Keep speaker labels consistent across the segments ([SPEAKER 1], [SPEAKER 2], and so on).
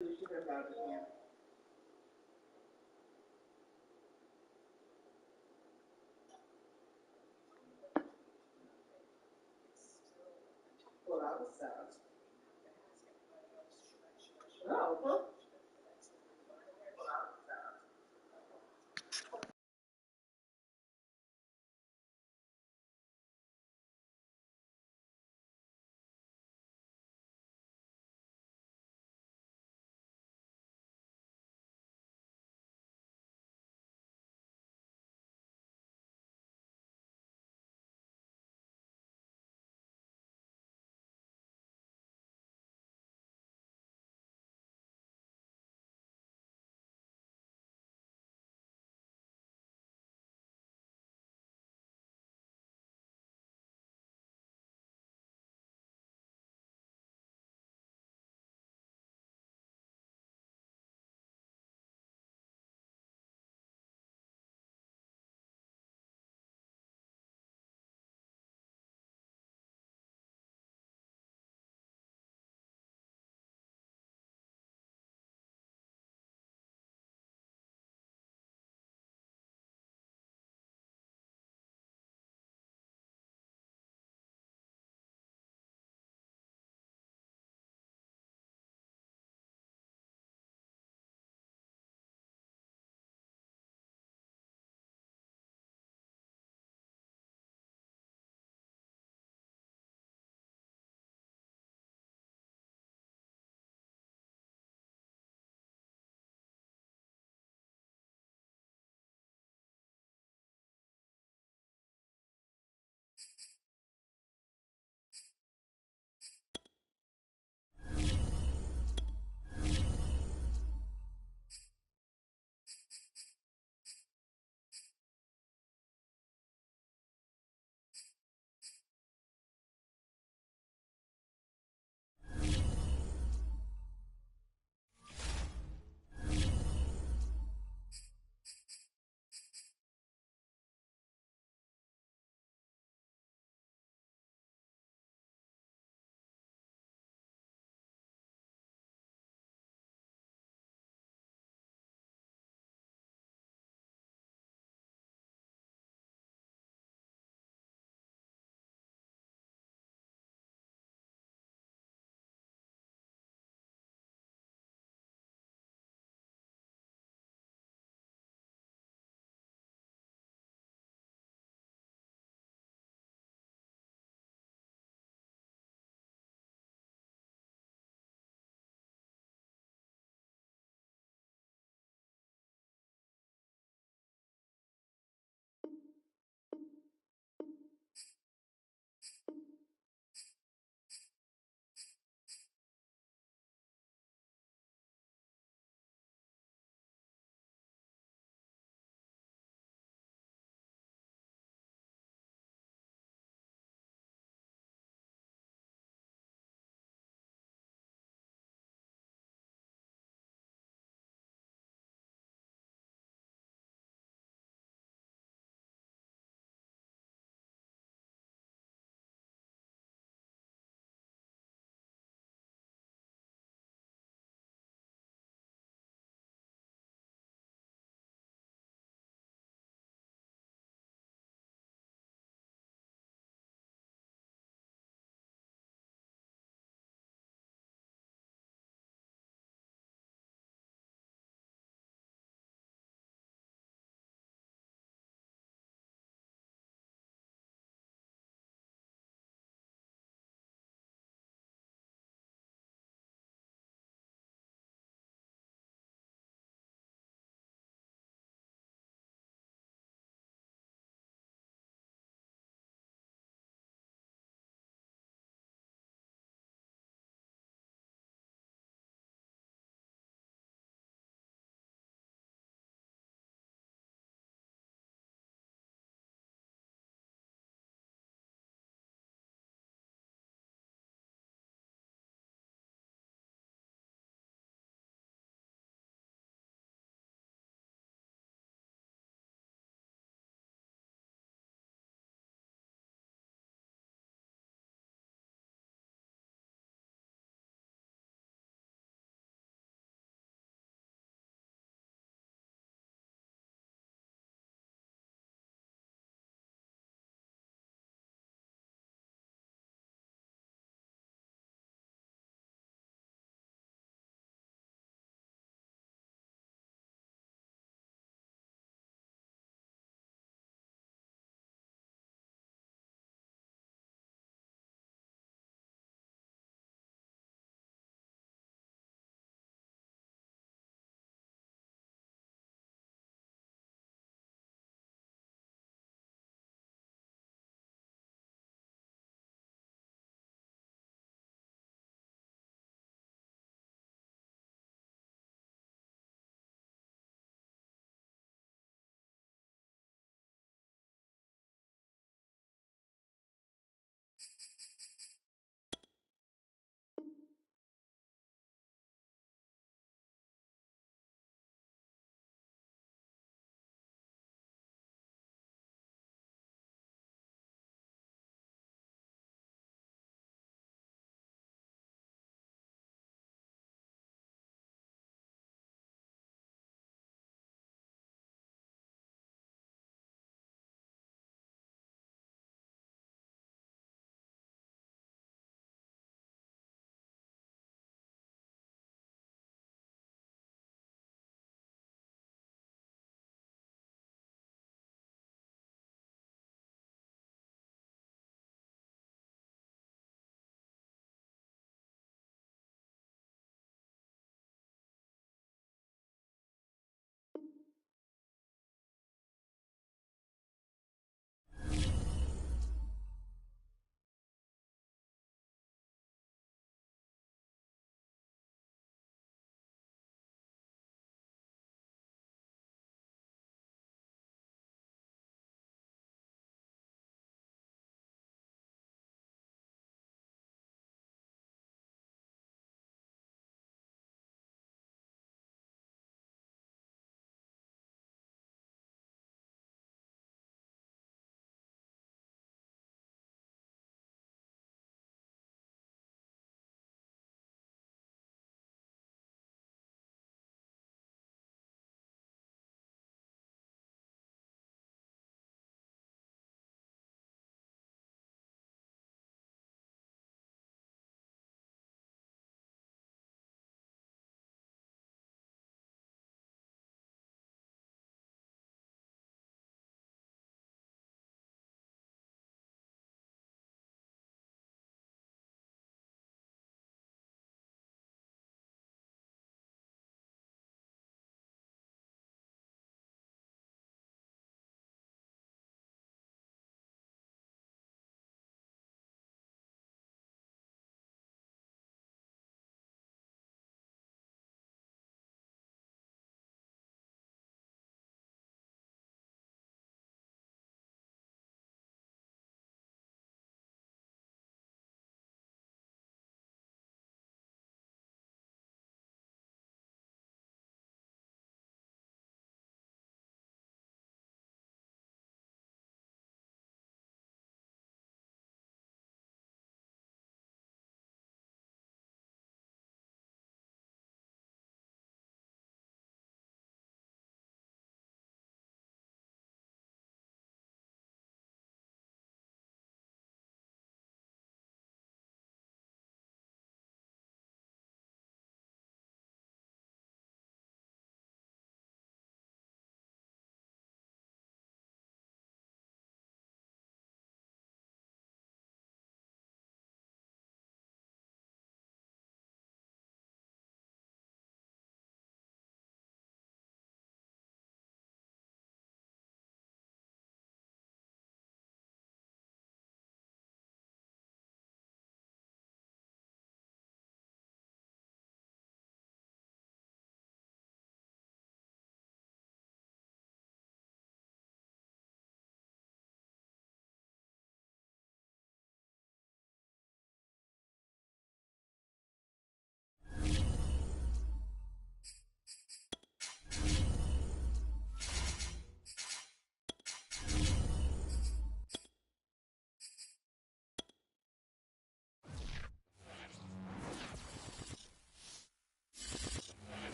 [SPEAKER 1] Well, that was sad. Oh, well,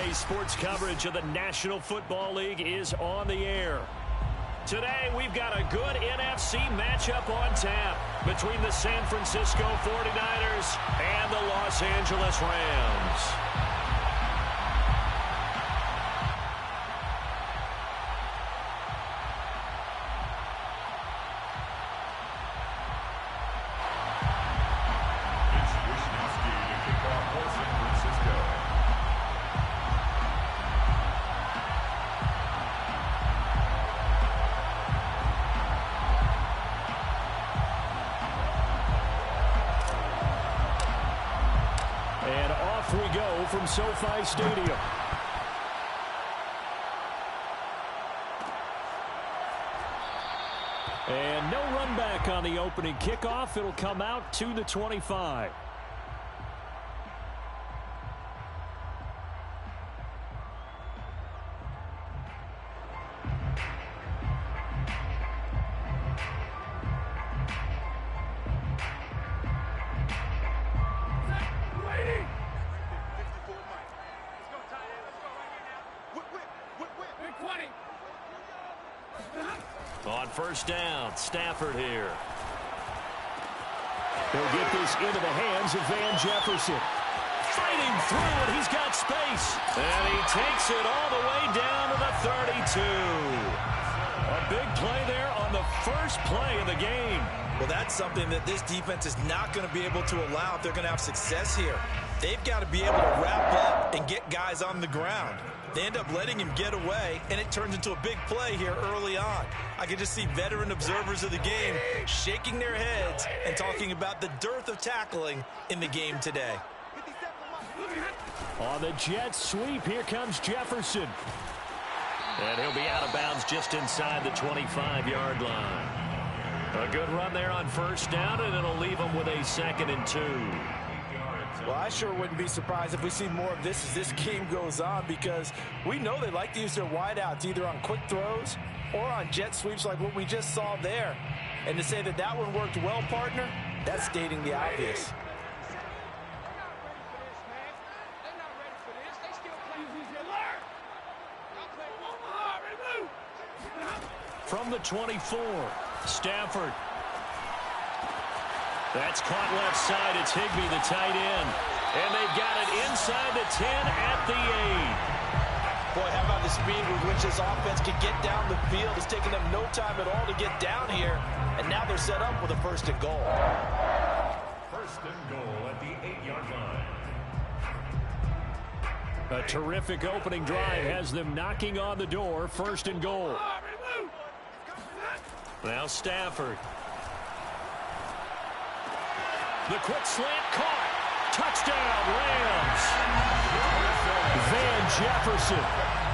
[SPEAKER 2] NBA sports coverage of the National Football League is on the air. Today, we've got a good NFC matchup on tap between the San Francisco 49ers and the Los Angeles Rams. And off we go from SoFi Stadium. And no run back on the opening kickoff. It'll come out to the 25. On first down, Stafford here. They'll get this into the hands of Van Jefferson. Fighting through it, he's got space. And he takes it all the way down to the 32. A big play there on the first play of the game.
[SPEAKER 3] Well, that's something that this defense is not going to be able to allow if they're going to have success here. They've got to be able to wrap up and get guys on the ground. They end up letting him get away, and it turns into a big play here early on. I can just see veteran observers of the game shaking their heads and talking about the dearth of tackling in the game today.
[SPEAKER 2] On the jet sweep, here comes Jefferson. And he'll be out of bounds just inside the 25-yard line. A good run there on first down, and it'll leave them with a 2nd and 2.
[SPEAKER 3] Well, I sure wouldn't be surprised if we see more of this as this game goes on, because we know they like to use their wideouts either on quick throws or on jet sweeps like what we just saw there. And to say that that one worked well, partner, that's stating the obvious.
[SPEAKER 2] From the 24, Stafford. That's caught left side. It's Higbee, the tight end. And they've got it inside the 10 at the 8.
[SPEAKER 3] Boy, how about the speed with which this offense can get down the field? It's taken them no time at all to get down here. And now they're set up with a 1st and goal.
[SPEAKER 4] 1st and goal at the 8-yard line.
[SPEAKER 2] A terrific opening drive has them knocking on the door. 1st and goal. Now Stafford. The quick slant caught. Touchdown, Rams. Van Jefferson.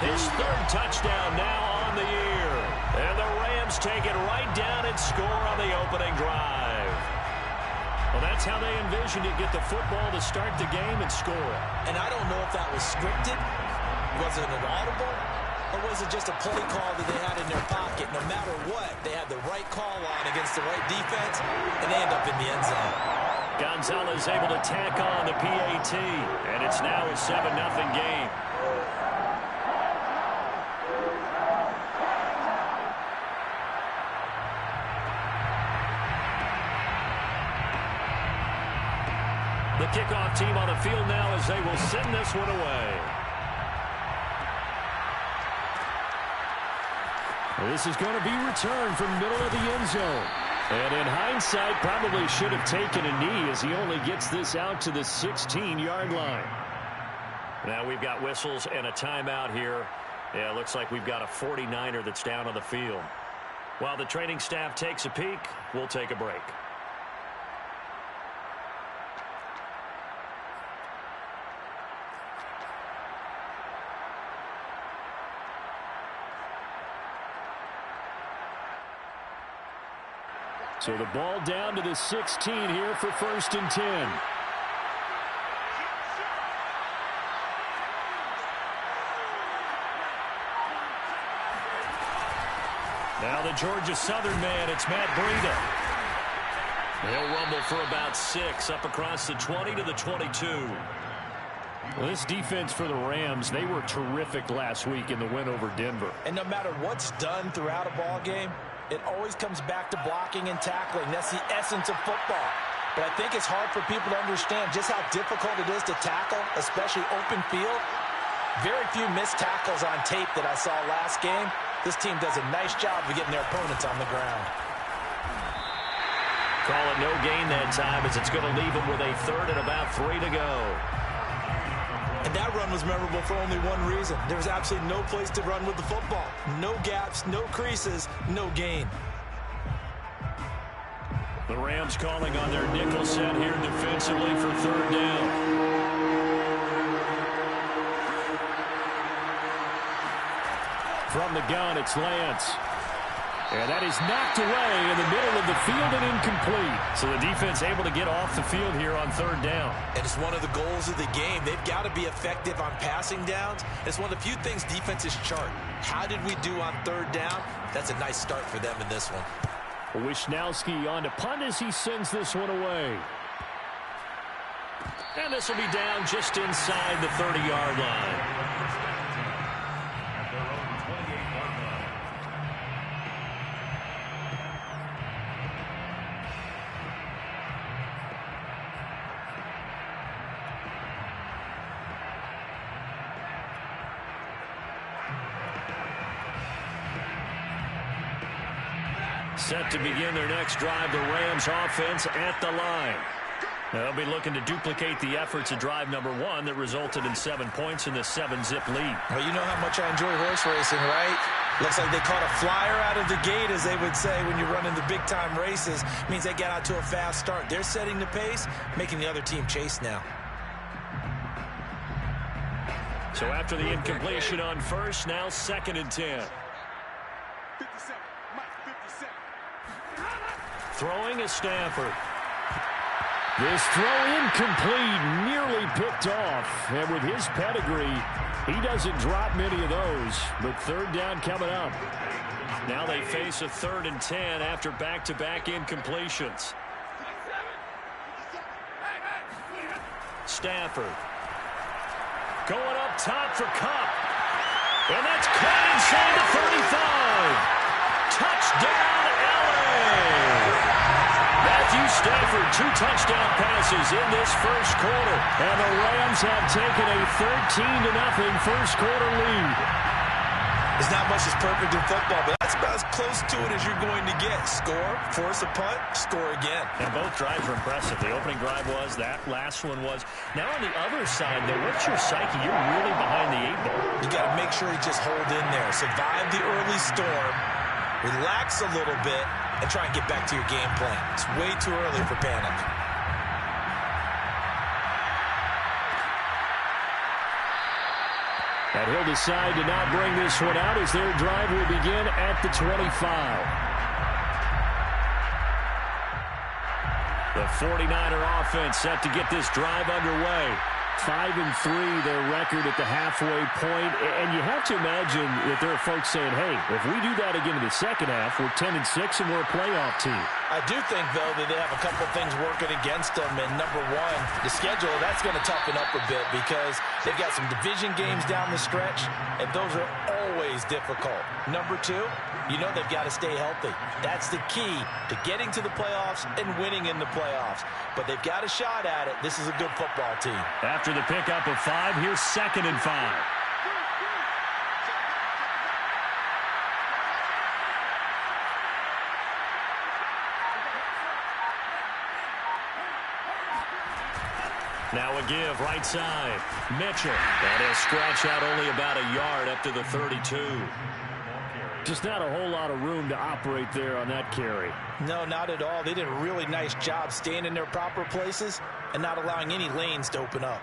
[SPEAKER 2] His 3rd touchdown now on the year. And the Rams take it right down and score on the opening drive. Well, that's how they envisioned it. Get the football to start the game and score.
[SPEAKER 3] And I don't know if that was scripted. Was it an audible? Or was it just a play call that they had in their pocket? No matter what, they had the right call on against the right defense, and they end up in the end zone.
[SPEAKER 2] Gonzalez able to tack on the PAT, and it's now a 7-0 game. The kickoff team on the field now as they will send this one away. This is going to be returned from the middle of the end zone. And in hindsight, probably should have taken a knee as he only gets this out to the 16-yard line. Now we've got whistles and a timeout here. Yeah, it looks like we've got a 49er that's down on the field. While the training staff takes a peek, we'll take a break. So the ball down to the 16 here for 1st and 10. Now the Georgia Southern man, it's Matt Breida. They'll rumble for about 6 up across the 20 to the 22. Well, this defense for the Rams, they were terrific last week in the win over Denver.
[SPEAKER 3] And no matter what's done throughout a ball game, it always comes back to blocking and tackling. That's the essence of football. But I think it's hard for people to understand just how difficult it is to tackle, especially open field. Very few missed tackles on tape that I saw last game. This team does a nice job of getting their opponents on the ground.
[SPEAKER 2] Call it no gain that time as it's going to leave them with a third and about 3 to go.
[SPEAKER 3] And that run was memorable for only one reason. There was absolutely no place to run with the football. No gaps, no creases, no gain.
[SPEAKER 2] The Rams calling on their nickel set here defensively for third down. From the gun, it's Lance. And that is knocked away in the middle of the field and incomplete. So the defense able to get off the field here on third down.
[SPEAKER 3] And it's one of the goals of the game. They've got to be effective on passing downs. It's one of the few things defenses chart. How did we do on third down? That's a nice start for them in this one.
[SPEAKER 2] Wisnowski on to punt as he sends this one away. And this will be down just inside the 30-yard line. Set to begin their next drive, the Rams offense at the line. They'll be looking to duplicate the efforts of drive number 1 that resulted in 7 points in the 7-zip lead.
[SPEAKER 3] Well, you know how much I enjoy horse racing, right? Looks like they caught a flyer out of the gate, as they would say, when you're running the big-time races. Means they get out to a fast start. They're setting the pace, making the other team chase now.
[SPEAKER 2] So after the incompletion on first, now 2nd and 10. Throwing is Stafford. This throw incomplete, nearly picked off. And with his pedigree, he doesn't drop many of those. But third down coming up. Now they face a 3rd and 10 after back-to-back incompletions. Stafford. Going up top for Kupp. And that's caught inside the 35. Touchdown, LA! Matthew Stafford, 2 touchdown passes in this first quarter. And the Rams have taken a 13-0 first quarter lead.
[SPEAKER 3] There's not much that's perfect in football, but that's about as close to it as you're going to get. Score, force a punt, score again.
[SPEAKER 2] And both drives were impressive. The opening drive was, that last one was. Now on the other side, though, what's your psyche? You're really behind the 8 ball.
[SPEAKER 3] You got to make sure you just hold in there. Survive the early storm, relax a little bit, and try and get back to your game plan. It's way too early for panic.
[SPEAKER 2] And he'll decide to not bring this one out as their drive will begin at the 25. The 49er offense set to get this drive underway. 5-3 their record at the halfway point. And you have to imagine that there are folks saying, hey, if we do that again in the second half, we're 10-6 and we're a playoff team.
[SPEAKER 3] I do think, though, that they have a couple of things working against them. And number one, the schedule, that's going to toughen up a bit because they've got some division games down the stretch, and those are always difficult. Number two, you know they've got to stay healthy. That's the key to getting to the playoffs and winning in the playoffs. But they've got a shot at it. This is a good football team.
[SPEAKER 2] After the pickup of 5, here's 2nd and 5. Now a give, right side. Mitchell. And he'll scratch out only about a yard up to the 32. Just not a whole lot of room to operate there on that carry.
[SPEAKER 3] No, not at all. They did a really nice job staying in their proper places and not allowing any lanes to open up.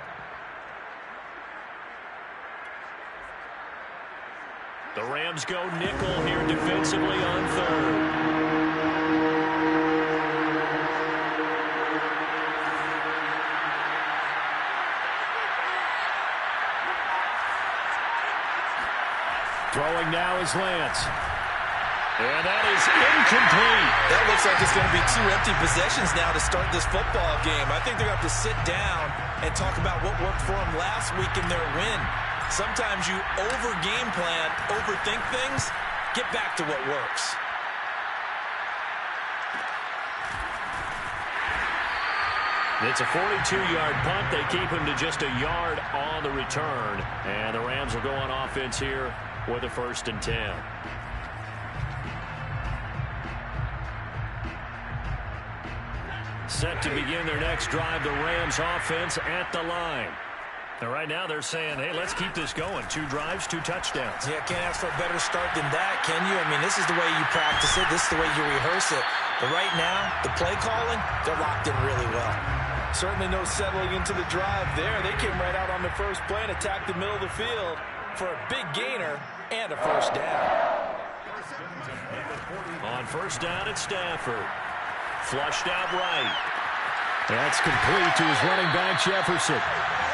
[SPEAKER 2] The Rams go nickel here defensively on 3rd. Throwing now is Lance. And that is incomplete.
[SPEAKER 3] That looks like it's going to be 2 empty possessions now to start this football game. I think they're going to have to sit down and talk about what worked for them last week in their win. Sometimes you over-game plan, overthink things, get back to what works.
[SPEAKER 2] It's a 42-yard punt. They keep him to just a yard on the return. And the Rams will go on offense here with a 1st and 10. Set to begin their next drive, the Rams offense at the line. And right now they're saying, hey, let's keep this going. 2 drives, 2 touchdowns.
[SPEAKER 3] Yeah, can't ask for a better start than that, can you? I mean, this is the way you practice it. This is the way you rehearse it. But right now, the play calling, they're locked in really well. Certainly no settling into the drive there. They came right out on the first play and attacked the middle of the field for a big gainer and a 1st down.
[SPEAKER 2] On 1st down, it's Stafford. Flushed out right. That's complete to his running back, Jefferson.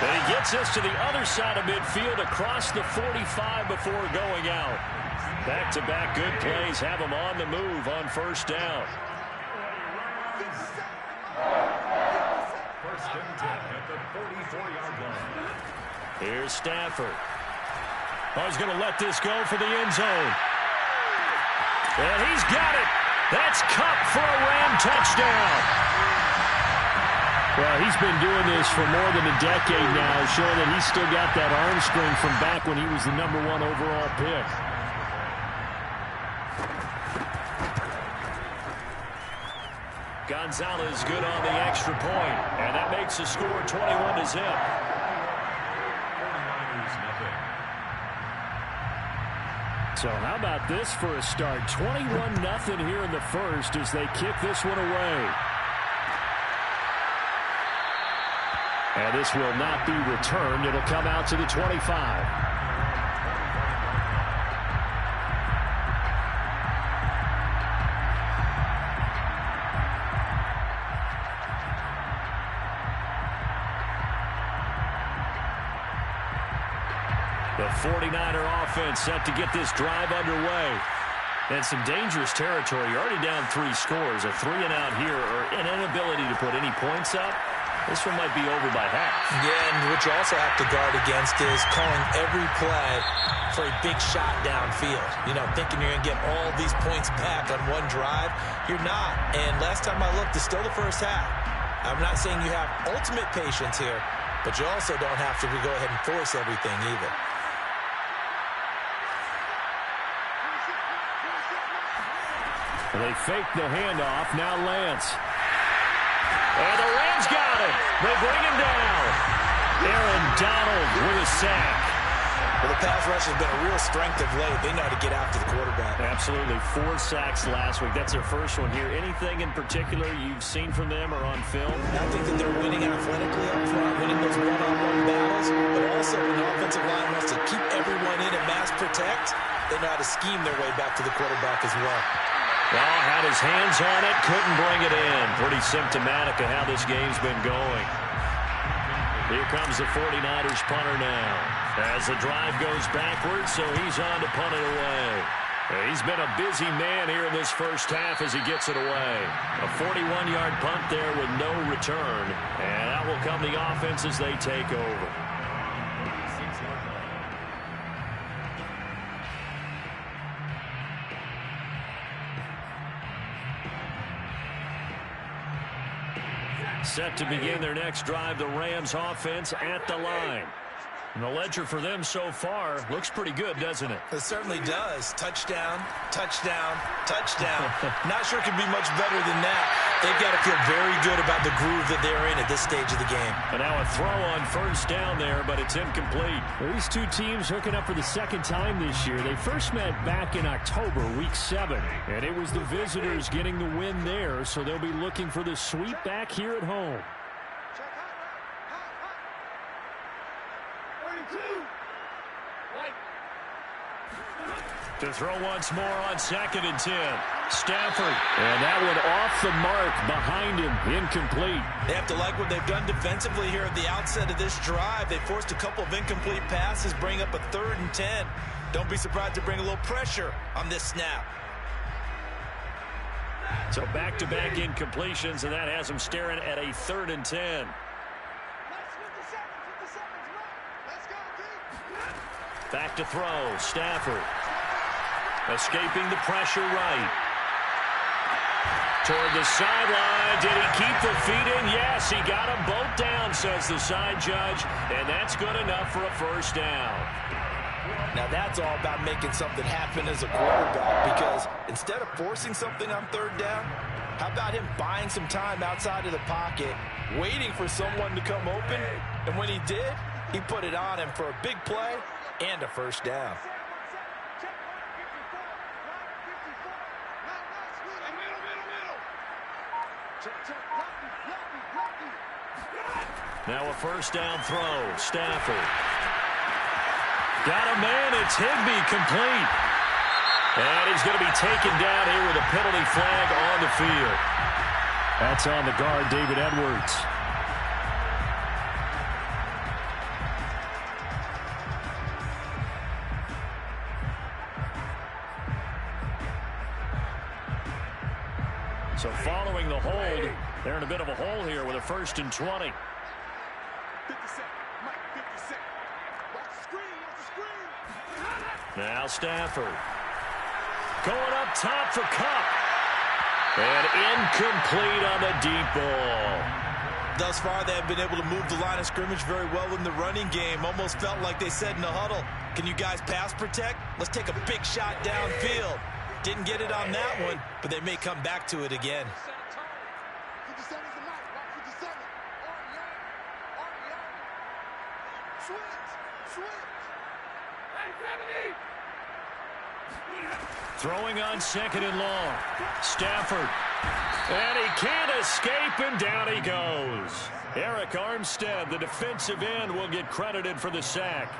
[SPEAKER 2] And he gets us to the other side of midfield across the 45 before going out. Back-to-back good plays have him on the move on 1st down.
[SPEAKER 4] 1st and 10 at the 44-yard line.
[SPEAKER 2] Here's Stafford. Oh, he's going to let this go for the end zone. And he's got it. That's Kupp for a Ram touchdown. Well, he's been doing this for more than a decade now, showing that he's still got that arm strength from back when he was the #1 overall pick. Gonzalez good on the extra point, and that makes the score 21-0.
[SPEAKER 4] 49ers nothing.
[SPEAKER 2] So how about this for a start? 21-0 here in the first as they kick this one away. And this will not be returned. It'll come out to the 25. The 49er offense set to get this drive underway. And some dangerous territory. You're already down 3 scores. A 3-and-out here or an inability to put any points up. This one might be over by half.
[SPEAKER 3] Yeah, and what you also have to guard against is calling every play for a big shot downfield. You know, thinking you're going to get all these points back on one drive. You're not. And last time I looked, it's still the first half. I'm not saying you have ultimate patience here, but you also don't have to go ahead and force everything either.
[SPEAKER 2] They fake the handoff. Now Lance. And the Rams got it. They bring him down. Aaron Donald with a sack.
[SPEAKER 3] Well, the pass rush has been a real strength of late. They know how to get after the quarterback.
[SPEAKER 2] Absolutely. 4 sacks last week. That's their first one here. Anything in particular you've seen from them or on film?
[SPEAKER 3] I think that they're winning athletically up front, winning those one-on-one battles, but also when the offensive line wants to keep everyone in and mass protect, they know how to scheme their way back to the quarterback as well.
[SPEAKER 2] Well, had his hands on it, couldn't bring it in. Pretty symptomatic of how this game's been going. Here comes the 49ers punter now. As the drive goes backwards, so he's on to punt it away. He's been a busy man here in this first half as he gets it away. A 41-yard punt there with no return. And that will come the offense as they take over. Set to begin their next drive, the Rams offense at the line. And the ledger for them so far looks pretty good, doesn't it?
[SPEAKER 3] It certainly does. Touchdown, touchdown, touchdown. Not sure it could be much better than that. They've got to feel very good about the groove that they're in at this stage of the game.
[SPEAKER 2] And now a throw on 1st down there, but it's incomplete. Well, these 2 teams hooking up for the 2nd time this year. They first met back in October, week 7. And it was the visitors getting the win there, so they'll be looking for the sweep back here at home. To throw once more on 2nd and 10. Stafford. And that one off the mark behind him. Incomplete.
[SPEAKER 3] They have to like what they've done defensively here at the outset of this drive. They forced a couple of incomplete passes, bring up a 3rd and 10. Don't be surprised to bring a little pressure on this snap.
[SPEAKER 2] So back-to-back incompletions, and that has him staring at a 3rd and 10. Back to throw. Stafford. Escaping the pressure right. Toward the sideline. Did he keep the feet in? Yes, he got them both down, says the side judge. And that's good enough for a 1st down.
[SPEAKER 3] Now that's all about making something happen as a quarterback, because instead of forcing something on 3rd down, how about him buying some time outside of the pocket, waiting for someone to come open, and when he did, he put it on him for a big play and a 1st down.
[SPEAKER 2] Now a 1st down throw. Stafford. Got a man. It's Higbee, complete. And he's going to be taken down here with a penalty flag on the field. That's on the guard, David Edwards. So following the hold, they're in a bit of a hole here with a 1st and 20. Now Stafford. Going up top for Kupp. And incomplete on the deep ball.
[SPEAKER 3] Thus far, they have been able to move the line of scrimmage very well in the running game. Almost felt like they said in the huddle, can you guys pass protect? Let's take a big shot downfield. Didn't get it on that one, but they may come back to it again.
[SPEAKER 2] Throwing on 2nd and long. Stafford. And he can't escape, and down he goes. Eric Armstead, the defensive end, will get credited for the sack.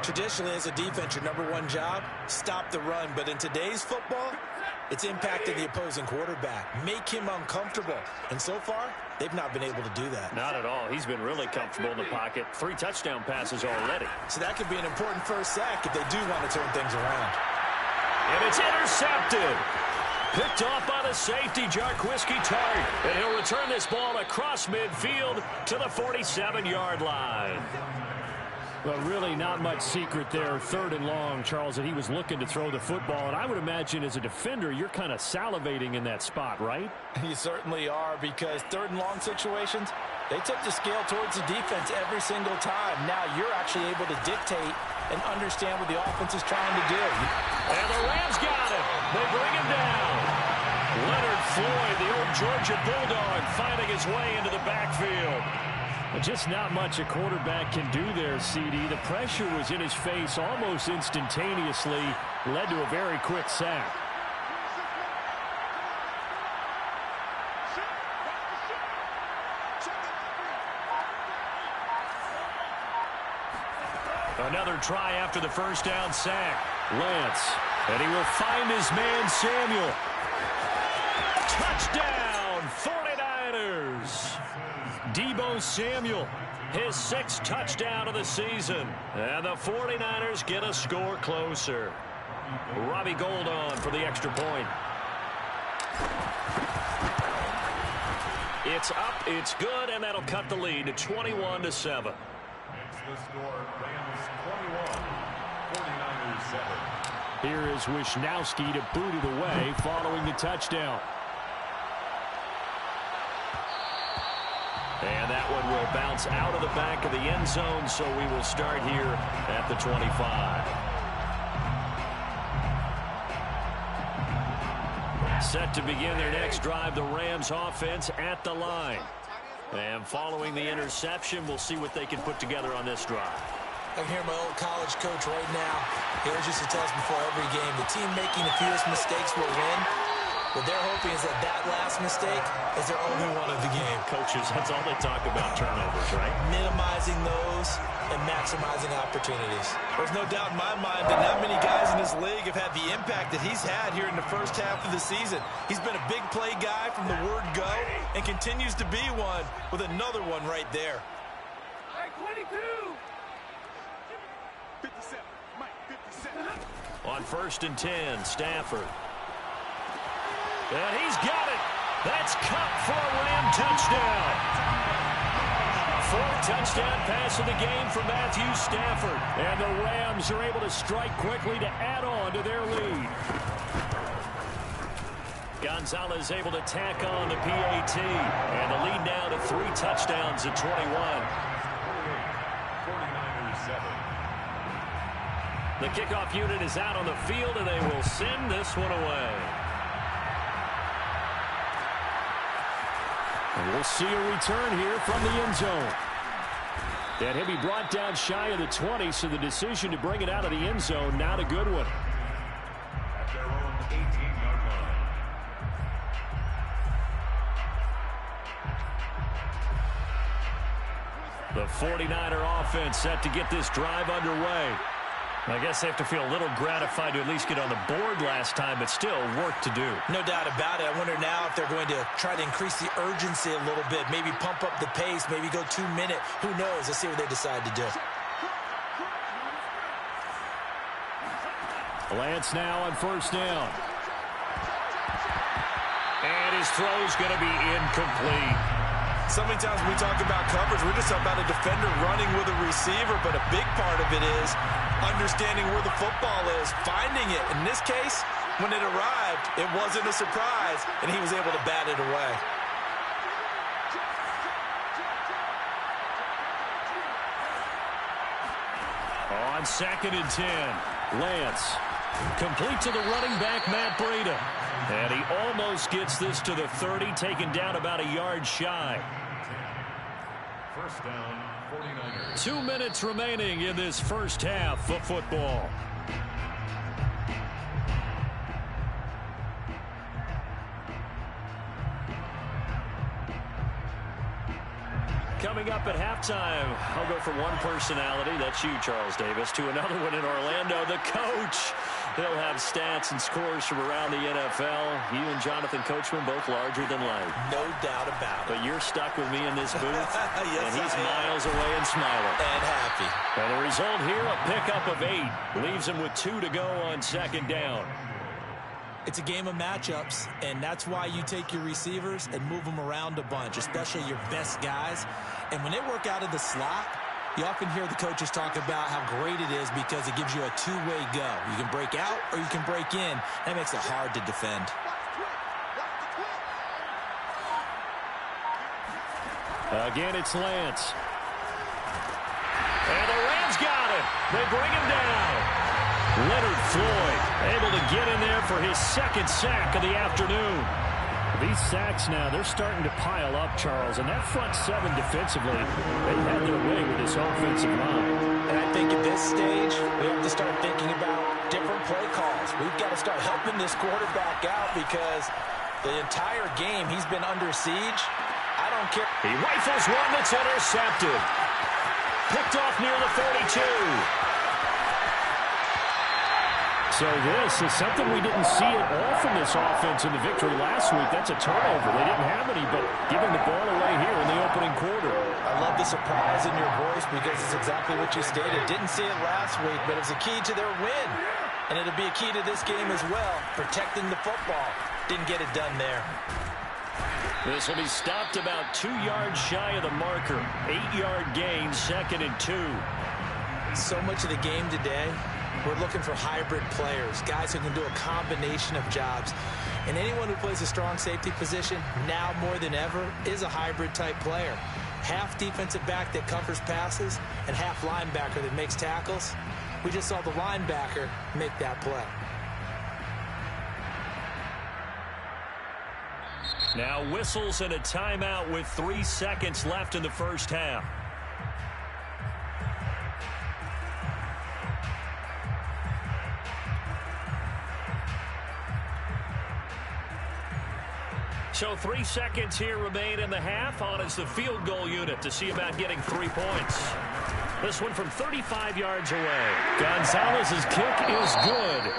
[SPEAKER 3] Traditionally, as a defense, your #1 job, stop the run. But in today's football, it's impacting the opposing quarterback. Make him uncomfortable. And so far, they've not been able to do that.
[SPEAKER 2] Not at all. He's been really comfortable in the pocket. 3 touchdown passes already.
[SPEAKER 3] So that could be an important 1st sack if they do want to turn things around.
[SPEAKER 2] And it's intercepted. Picked off by the safety, Jarquiski Tartt. And he'll return this ball across midfield to the 47-yard line. Well, really not much secret there. 3rd and long, Charles, that he was looking to throw the football. And I would imagine as a defender, you're kind of salivating in that spot, right?
[SPEAKER 3] You certainly are, because 3rd and long situations, they tip the scale towards the defense every single time. Now you're actually able to dictate and understand what the offense is trying to do.
[SPEAKER 2] And the Rams got him. They bring him down. Leonard Floyd, the old Georgia Bulldog, finding his way into the backfield. But just not much a quarterback can do there, CD. The pressure was in his face almost instantaneously, led to a very quick sack. Another try after the 1st down sack. Lance. And he will find his man, Samuel. Touchdown, 49ers. Deebo Samuel, his 6th touchdown of the season. And the 49ers get a score closer. Robbie Gould on for the extra point. It's up, it's good, and that'll cut the lead to 21-7.
[SPEAKER 4] The score, Rams 21, 49ers 7.
[SPEAKER 2] Here is Wisnowski to boot it away following the touchdown. And that one will bounce out of the back of the end zone, so we will start here at the 25. Set to begin their next drive, the Rams offense at the line. And following the interception, we'll see what they can put together on this drive.
[SPEAKER 3] I can hear my old college coach right now. He always used to tell us before every game, the team making the fewest mistakes will win. What they're hoping is that last mistake is their only one of the game.
[SPEAKER 2] Coaches, that's all they talk about, turnovers, right?
[SPEAKER 3] Minimizing those and maximizing opportunities. There's no doubt in my mind that not many guys in this league have had the impact that he's had here in the first half of the season. He's been a big play guy from the word go and continues to be one with another one right there.
[SPEAKER 1] 22.
[SPEAKER 5] 57. Mike, 57.
[SPEAKER 2] On 1st and 10, Stafford. And he's got it. That's caught for a Ram touchdown. Fourth touchdown pass of the game for Matthew Stafford. And the Rams are able to strike quickly to add on to their lead. Gonzalez able to tack on the PAT. And the lead now to 3 touchdowns at 21.
[SPEAKER 4] 49ers 7.
[SPEAKER 2] The kickoff unit is out on the field, and they will send this one away. And we'll see a return here from the end zone. And he'll be brought down shy of the 20, so the decision to bring it out of the end zone, not a good one.
[SPEAKER 4] At their own 18-yard line.
[SPEAKER 2] The 49er offense set to get this drive underway. I guess they have to feel a little gratified to at least get on the board last time, but still work to do.
[SPEAKER 3] No doubt about it. I wonder now if they're going to try to increase the urgency a little bit, maybe pump up the pace, maybe go 2-minute. Who knows? Let's see what they decide to do.
[SPEAKER 2] Lance now on first down. And his throw's going to be incomplete.
[SPEAKER 3] So many times when we talk about coverage, we're just talking about a defender running with a receiver, but a big part of it is understanding where the football is, finding it. In this case, when it arrived, it wasn't a surprise, and he was able to bat it away.
[SPEAKER 2] On 2nd and 10, Lance complete to the running back, Matt Breida. And he almost gets this to the 30, taken down about a yard shy.
[SPEAKER 4] First down, 49ers.
[SPEAKER 2] 2 minutes remaining in this first half of football. Coming up at halftime, I'll go from one personality, that's you, Charles Davis, to another one in Orlando, the coach. He'll have stats and scores from around the NFL. You and Jonathan Coachman both larger than life.
[SPEAKER 3] No doubt about it.
[SPEAKER 2] But you're stuck with me in this booth,
[SPEAKER 3] Yes,
[SPEAKER 2] and he's miles away and smiling.
[SPEAKER 3] And happy.
[SPEAKER 2] And the result here, a pickup of 8. Leaves him with 2 to go on 2nd down.
[SPEAKER 3] It's a game of matchups, and that's why you take your receivers and move them around a bunch, especially your best guys. And when they work out of the slot, you often hear the coaches talk about how great it is because it gives you a two-way go. You can break out or you can break in. That makes it hard to defend.
[SPEAKER 2] Again, it's Lance. And the Rams got him. They bring him down. Leonard Floyd able to get in there for his 2nd sack of the afternoon. These sacks now, they're starting to pile up, Charles. And that front 7 defensively, they've had their way with this offensive line.
[SPEAKER 3] And I think at this stage, we have to start thinking about different play calls. We've got to start helping this quarterback out because the entire game he's been under siege. I don't care.
[SPEAKER 2] He rifles one that's intercepted. Picked off near the 42. So this is something we didn't see at all from this offense in the victory last week. That's a turnover. They didn't have any, but giving the ball away here in the opening quarter.
[SPEAKER 3] I love the surprise in your voice because it's exactly what you stated. Didn't see it last week, but it's a key to their win. And it'll be a key to this game as well, protecting the football. Didn't get it done there.
[SPEAKER 2] This will be stopped about 2 yards shy of the marker. 8-yard gain, 2nd and 2.
[SPEAKER 3] So much of the game today, we're looking for hybrid players, guys who can do a combination of jobs. And anyone who plays a strong safety position, now more than ever, is a hybrid type player. Half defensive back that covers passes and half linebacker that makes tackles. We just saw the linebacker make that play.
[SPEAKER 2] Now whistles and a timeout with 3 seconds left in the first half. So 3 seconds here remain in the half. On is the field goal unit to see about getting 3 points. This one from 35 yards away. Gonzalez's kick is good.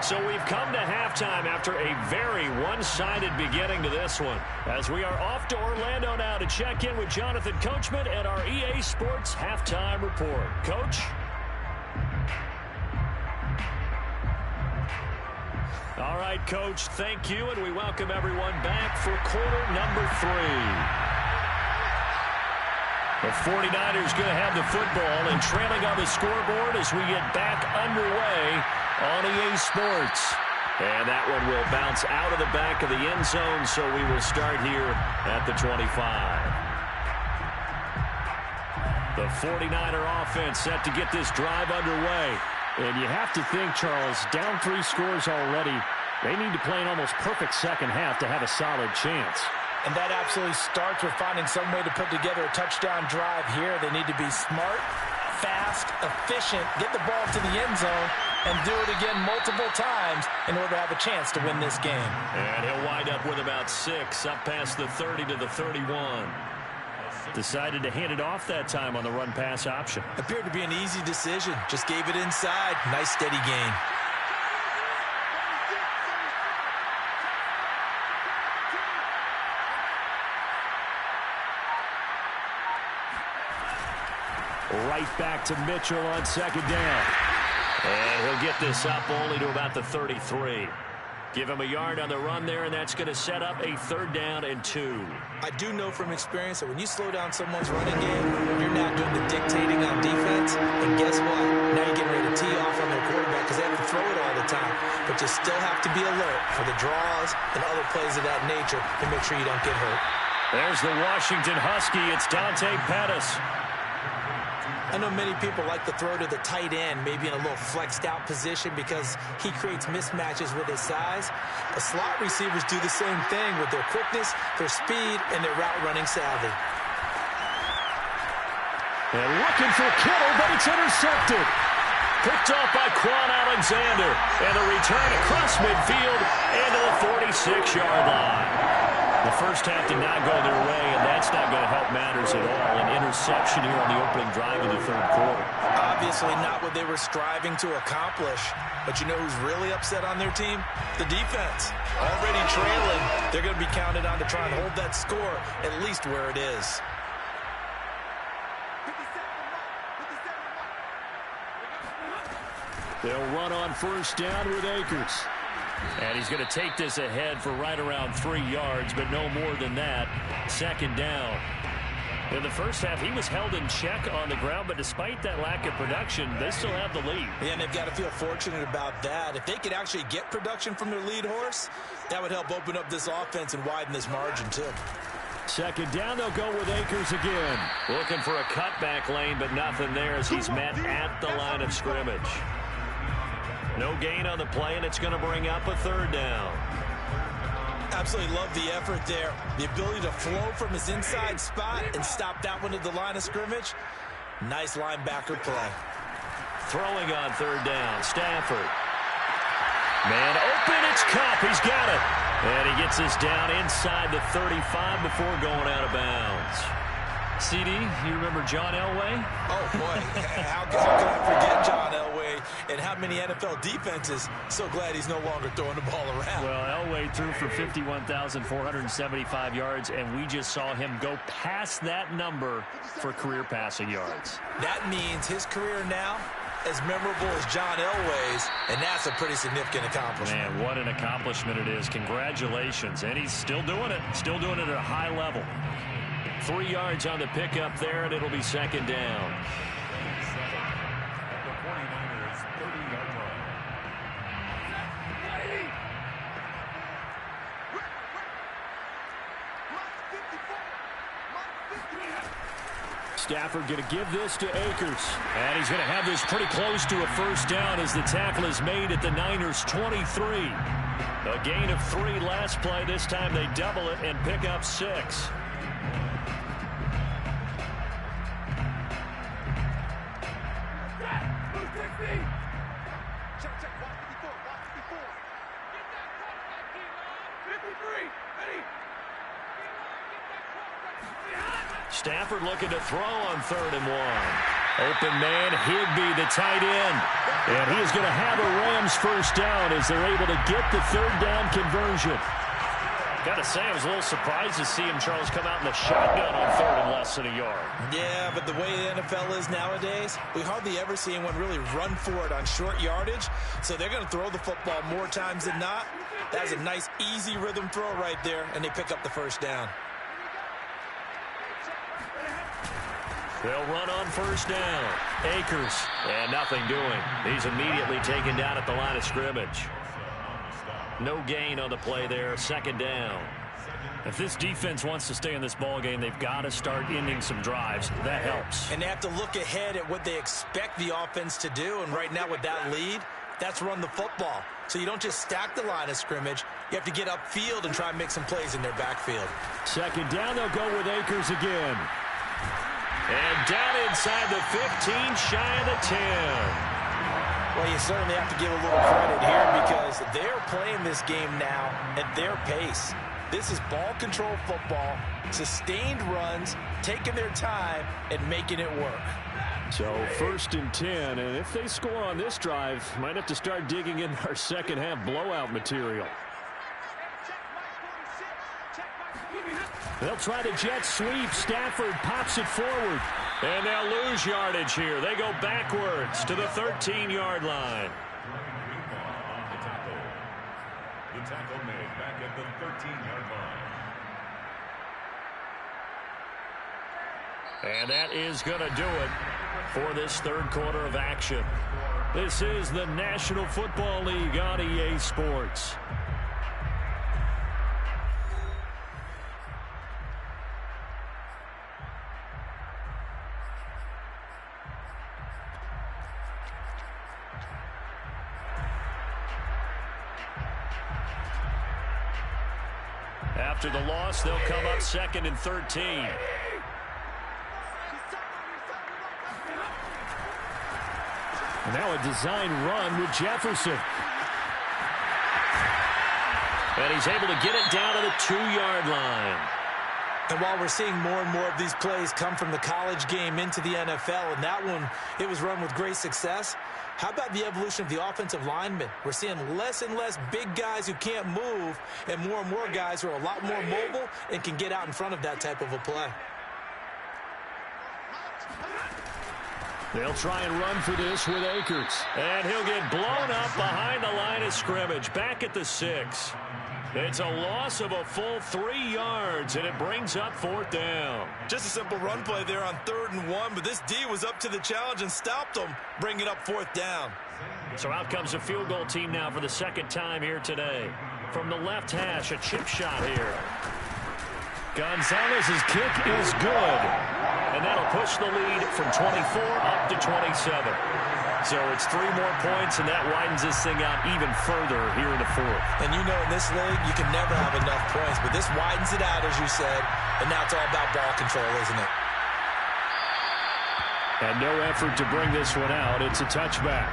[SPEAKER 2] So we've come to halftime after a very one-sided beginning to this one. As we are off to Orlando now to check in with Jonathan Coachman and our EA Sports Halftime Report. Coach? All right, Coach, thank you, and we welcome everyone back for quarter number 3. The 49ers going to have the football and trailing on the scoreboard as we get back underway on EA Sports. And that one will bounce out of the back of the end zone, so we will start here at the 25. The 49er offense set to get this drive underway. And you have to think, Charles, down 3 scores already. They need to play an almost perfect second half to have a solid chance.
[SPEAKER 3] And that absolutely starts with finding some way to put together a touchdown drive here. They need to be smart, fast, efficient, get the ball to the end zone, and do it again multiple times in order to have a chance to win this game.
[SPEAKER 2] And he'll wind up with about 6 up past the 30 to the 31. Decided to hand it off that time on the run-pass option.
[SPEAKER 3] Appeared to be an easy decision. Just gave it inside. Nice, steady gain.
[SPEAKER 2] Right back to Mitchell on second down. And he'll get this up only to about the 33. Give him a yard on the run there, and that's going to set up a 3rd down and 2.
[SPEAKER 3] I do know from experience that when you slow down someone's running game, you're now doing the dictating on defense. And guess what? Now you're getting ready to tee off on their quarterback because they have to throw it all the time. But you still have to be alert for the draws and other plays of that nature to make sure you don't get hurt.
[SPEAKER 2] There's the Washington Husky. It's Dante Pettis.
[SPEAKER 3] I know many people like to throw to the tight end, maybe in a little flexed out position because he creates mismatches with his size. But slot receivers do the same thing with their quickness, their speed, and their route running savvy.
[SPEAKER 2] And looking for Kittle, but it's intercepted. Picked off by Quan Alexander. And a return across midfield into the 46-yard line. The first half did not go their way, and that's not going to help matters at all. An interception here on the opening drive of the 3rd quarter.
[SPEAKER 3] Obviously not what they were striving to accomplish. But you know who's really upset on their team? The defense. Already trailing, they're going to be counted on to try and hold that score at least where it is.
[SPEAKER 2] They'll run on 1st down with Akers. And he's going to take this ahead for right around 3 yards, but no more than that. 2nd down. In the first half, he was held in check on the ground, but despite that lack of production, they still have the lead.
[SPEAKER 3] Yeah, and they've got to feel fortunate about that. If they could actually get production from their lead horse, that would help open up this offense and widen this margin, too.
[SPEAKER 2] 2nd down, they'll go with Akers again. Looking for a cutback lane, but nothing there as he's met at the line of scrimmage. No gain on the play, and it's going to bring up a 3rd down.
[SPEAKER 3] Absolutely love the effort there. The ability to flow from his inside spot and stop that one at the line of scrimmage. Nice linebacker play.
[SPEAKER 2] Throwing on 3rd down, Stafford. Man open, it's Kupp. He's got it. And he gets this down inside the 35 before going out of bounds. CD, you remember John Elway?
[SPEAKER 3] Oh, boy. How can I forget John Elway and how many NFL defenses? So glad he's no longer throwing the ball around.
[SPEAKER 2] Well, Elway threw for 51,475 yards, and we just saw him go past that number for career passing yards.
[SPEAKER 3] That means his career now as memorable as John Elway's, and that's a pretty significant accomplishment.
[SPEAKER 2] Man, what an accomplishment it is. Congratulations. And he's still doing it. Still doing it at a high level. 3 yards on the pickup there, and it'll be 2nd down.
[SPEAKER 4] The 49ers 30-yard line.
[SPEAKER 2] Stafford going to give this to Akers. And he's going to have this pretty close to a 1st down as the tackle is made at the Niners' 23. A gain of 3 last play. This time they double it and pick up 6. Stafford looking to throw on 3rd and 1. Open man, Higbee, the tight end. And he is going to have a Rams 1st down as they're able to get the 3rd down conversion. Gotta say, I was a little surprised to see him, Charles, come out in the shotgun on third and less than a yard.
[SPEAKER 3] Yeah, but the way the NFL is nowadays, we hardly ever see anyone really run for it on short yardage. So they're going to throw the football more times than not. That was a nice, easy rhythm throw right there, and they pick up the first down.
[SPEAKER 2] They'll run on first down. Akers, and nothing doing. He's immediately taken down at the line of scrimmage. No gain on the play there. Second down.
[SPEAKER 5] If this defense wants to stay in this ball game, they've got to start ending some drives. That helps.
[SPEAKER 3] And they have to look ahead at what they expect the offense to do. And right now with that lead, that's run the football. So you don't just stack the line of scrimmage. You have to get upfield and try and make some plays in their backfield.
[SPEAKER 2] Second down, they'll go with Akers again. And down inside the 15, shy of the 10.
[SPEAKER 3] Well, you certainly have to give a little credit here because they're playing this game now at their pace. This is ball control football, sustained runs, taking their time, and making it work.
[SPEAKER 2] So first and 10, and if they score on this drive, might have to start digging in our second half blowout material. They'll try the jet sweep. Stafford pops it forward. And they'll lose yardage here. They go backwards to the 13-yard line.
[SPEAKER 4] The tackle made back at the 13-yard line.
[SPEAKER 2] And that is going to do it for this third quarter of action. This is the National Football League on EA Sports. After the loss, they'll come up second and 13. And now a design run with Jefferson. And he's able to get it down to the 2-yard line.
[SPEAKER 3] And while we're seeing more and more of these plays come from the college game into the NFL, and that one, it was run with great success, how about the evolution of the offensive linemen? We're seeing less and less big guys who can't move and more guys who are a lot more mobile and can get out in front of that type of a play.
[SPEAKER 2] They'll try and run for this with Akers. And he'll get blown up behind the line of scrimmage, back at the 6. It's a loss of a full 3 yards, and it brings up fourth down.
[SPEAKER 3] Just a simple run play there on 3rd and 1, but this D was up to the challenge and stopped them, bringing up fourth down.
[SPEAKER 2] So out comes a field goal team now for the second time here today. From the left hash, a chip shot here. Gonzalez's kick is good. And that'll push the lead from 24 up to 27. So it's 3 more points, and that widens this thing out even further here in the fourth.
[SPEAKER 3] And you know in this league, you can never have enough points, but this widens it out, as you said, and now it's all about ball control, isn't it?
[SPEAKER 2] And no effort to bring this one out. It's a touchback.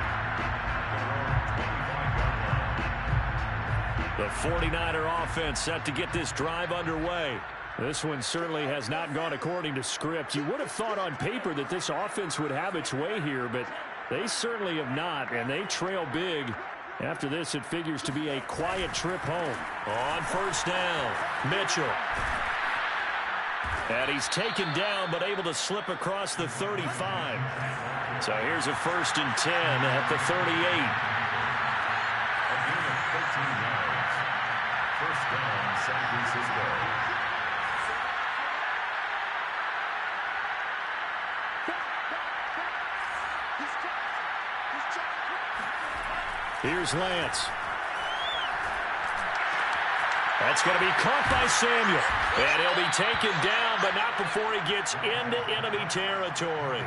[SPEAKER 2] The 49er offense set to get this drive underway. This one certainly has not gone according to script. You would have thought on paper that this offense would have its way here, but they certainly have not, and they trail big. After this, it figures to be a quiet trip home. On first down, Mitchell. And he's taken down, but able to slip across the 35. So here's a 1st and 10 at the 38.
[SPEAKER 4] A gain of 13 yards. First down, San Francisco.
[SPEAKER 2] Here's Lance. That's going to be caught by Samuel. And he'll be taken down, but not before he gets into enemy territory.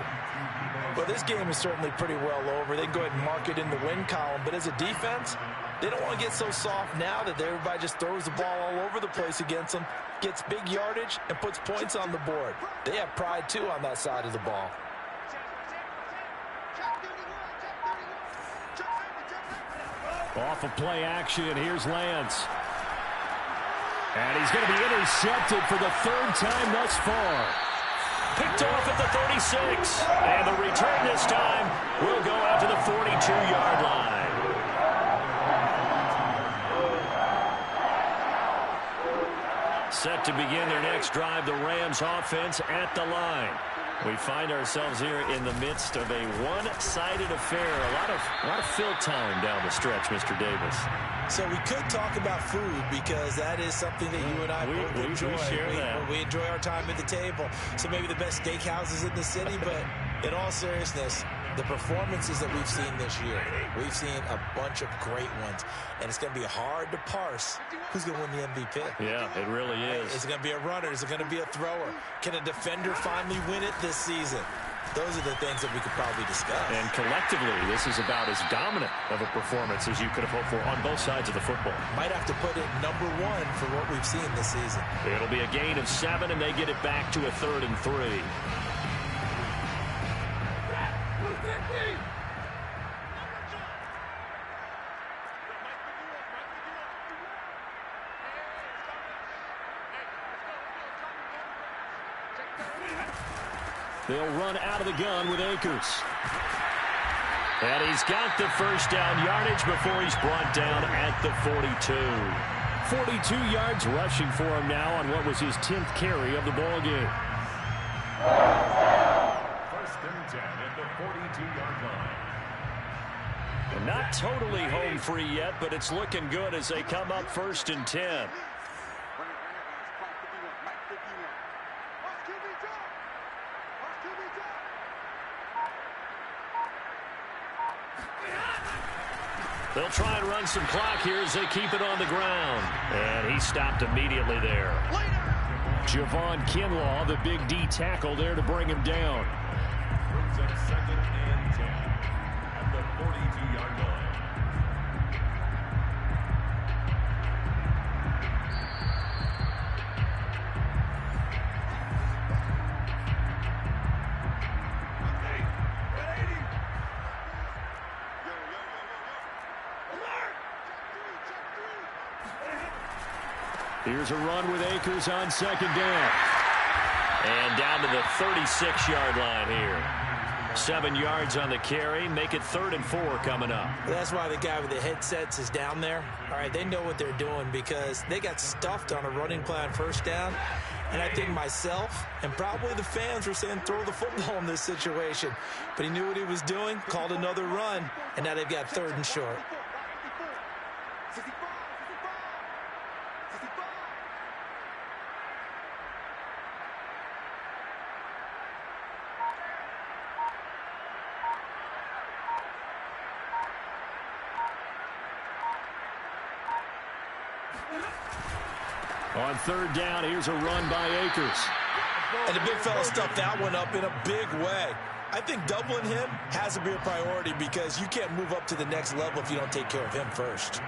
[SPEAKER 3] Well, this game is certainly pretty well over. They can go ahead and mark it in the win column. But as a defense, they don't want to get so soft now that everybody just throws the ball all over the place against them, gets big yardage, and puts points on the board. They have pride, too, on that side of the ball.
[SPEAKER 2] Off of play action, here's Lance. And he's going to be intercepted for the 3rd time thus far. Picked off at the 36. And the return this time will go out to the 42-yard line.
[SPEAKER 5] to begin their next drive. The Rams offense at the line. We find ourselves here in the midst of a one-sided affair. A lot of fill time down the stretch, Mr. Davis.
[SPEAKER 3] So we could talk about food because that is something that you and I both enjoy.
[SPEAKER 5] We share that.
[SPEAKER 3] We enjoy our time at the table. So maybe the best steakhouses in the city, but in all seriousness, the performances that we've seen this year, we've seen a bunch of great ones, and it's going to be hard to parse who's going to win the MVP.
[SPEAKER 5] Yeah, it really is.
[SPEAKER 3] Is it going to be a runner? Is it going to be a thrower? Can a defender finally win it this season? Those are the things that we could probably discuss.
[SPEAKER 5] And collectively, this is about as dominant of a performance as you could have hoped for on both sides of the football.
[SPEAKER 3] Might have to put it #1 for what we've seen this season.
[SPEAKER 5] It'll be a gain of 7, and they get it back to a 3rd and 3. They'll run out of the gun with Akers. And he's got the first down yardage before he's brought down at the 42.
[SPEAKER 2] 42 yards rushing for him now on what was his 10th carry of the ball game.
[SPEAKER 4] First and 10 at the 42-yard line.
[SPEAKER 5] And not totally home free yet, but it's looking good as they come up 1st and 10. They'll try and run some clock here as they keep it on the ground. And he stopped immediately there.
[SPEAKER 2] Javon Kinlaw, the big D tackle there to bring him down.
[SPEAKER 4] Brings up 2nd and 10 at the 42-yard line.
[SPEAKER 2] Here's a run with Akers on 2nd down.
[SPEAKER 5] And down to the 36-yard line here. 7 yards on the carry. Make it 3rd and 4 coming up.
[SPEAKER 3] That's why the guy with the headsets is down there. All right, they know what they're doing because they got stuffed on a running play on 1st down. And I think myself and probably the fans were saying throw the football in this situation. But he knew what he was doing, called another run, and now they've got 3rd and short.
[SPEAKER 2] On 3rd down, here's a run by Akers.
[SPEAKER 3] And the big fella stuffed that one up in a big way. I think doubling him has to be a priority because you can't move up to the next level if you don't take care of him first.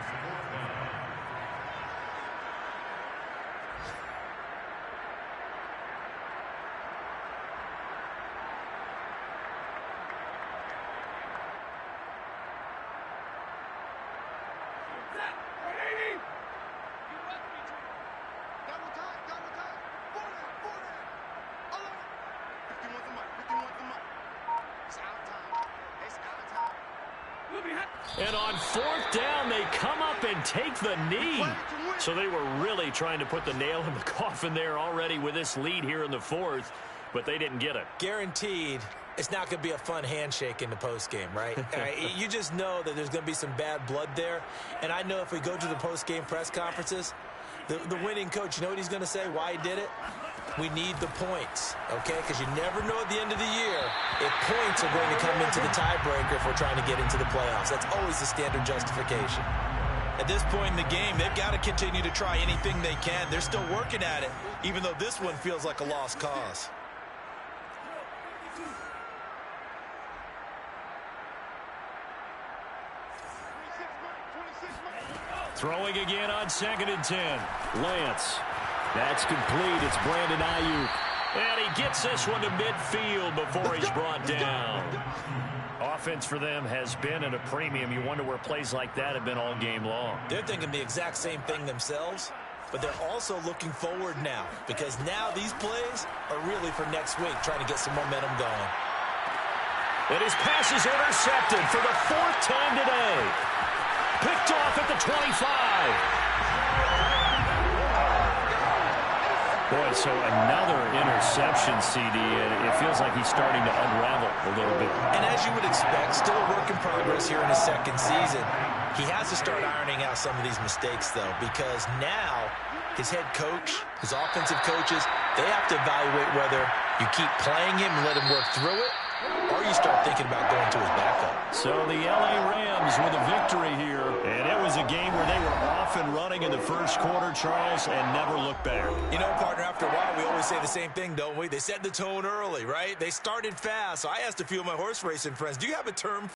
[SPEAKER 5] And on 4th down, they come up and take the knee. So they were really trying to put the nail in the coffin there already with this lead here in the 4th, but they didn't get it.
[SPEAKER 3] Guaranteed it's not going to be a fun handshake in the postgame, right? You just know that there's going to be some bad blood there. And I know if we go to the postgame press conferences, the winning coach, you know what he's going to say, why he did it? We need the points, okay? Because you never know at the end of the year if points are going to come into the tiebreaker if we're trying to get into the playoffs. That's always the standard justification. At this point in the game, they've got to continue to try anything they can. They're still working at it, even though this one feels like a lost cause.
[SPEAKER 2] Throwing again on 2nd and 10. Lance. That's complete. It's Brandon Ayuk.
[SPEAKER 5] And he gets this one to midfield before he's brought down. Offense for them has been at a premium. You wonder where plays like that have been all game long.
[SPEAKER 3] They're thinking the exact same thing themselves, but they're also looking forward now because now these plays are really for next week, trying to get some momentum going.
[SPEAKER 5] And his pass is intercepted for the 4th time today. Picked off at the 25. Boy, so another interception, CD, and it feels like he's starting to unravel a little bit.
[SPEAKER 3] And as you would expect, still a work in progress here in his second season. He has to start ironing out some of these mistakes, though, because now his head coach, his offensive coaches, they have to evaluate whether you keep playing him and let him work through it, or you start thinking about going to his backup.
[SPEAKER 5] So the L.A. Rams with a victory here. And it was a game where they were off and running in the first quarter, Charles, and never looked back.
[SPEAKER 3] You know, partner, after a while, we always say the same thing, don't we? They set the tone early, right? They started fast. So I asked a few of my horse racing friends, do you have a term